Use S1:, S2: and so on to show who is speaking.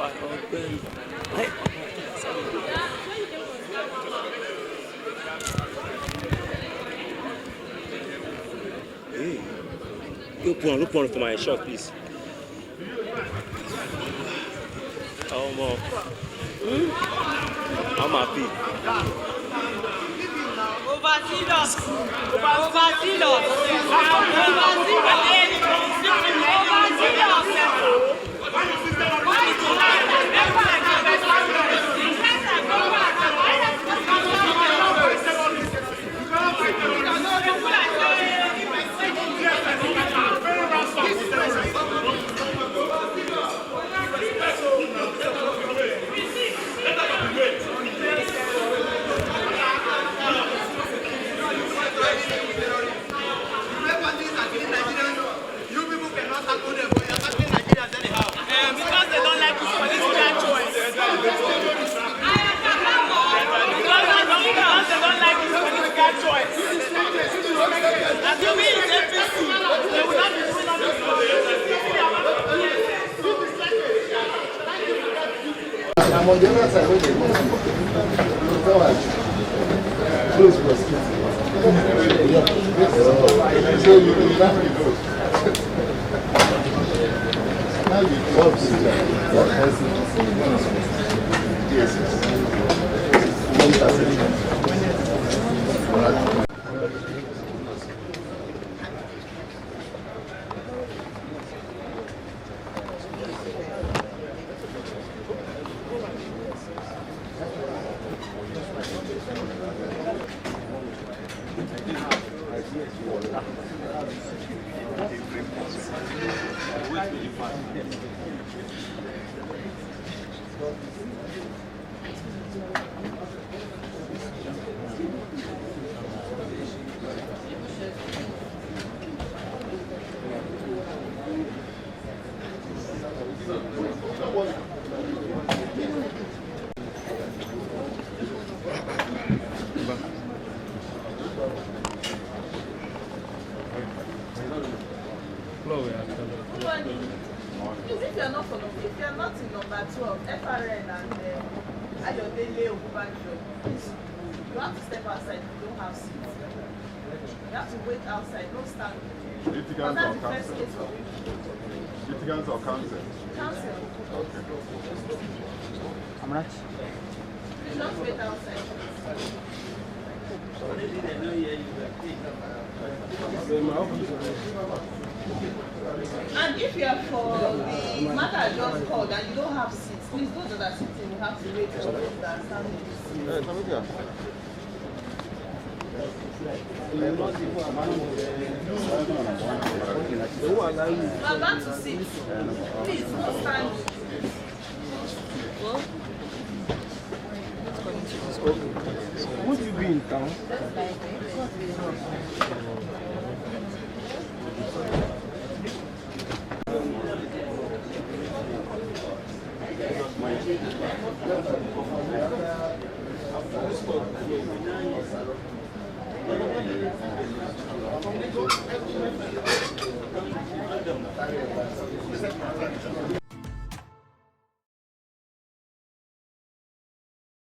S1: El-Rufai ọ̀gbẹ́ni. Hey, look one for my shot, please. I'm happy.
S2: Overzealous.
S3: I'm on the other side. Close prosecute. So you can now you know. Now you yes.
S2: If you're not in number 12, FRN and Iroele, you have to step outside. You don't have seats. You have to wait outside. Don't stand.
S3: Litigants
S2: That's
S3: or
S2: the first
S3: counsel?
S2: case for you.
S3: Litigants or counsel?
S2: Counsel.
S3: Okay.
S4: I'm not.
S2: You don't wait outside. And if you are for the matter I just called and you don't have seats, please those that are sitting, you have to wait for those that are standing. You are about to sit. Please, no stand.
S4: Would you be in town?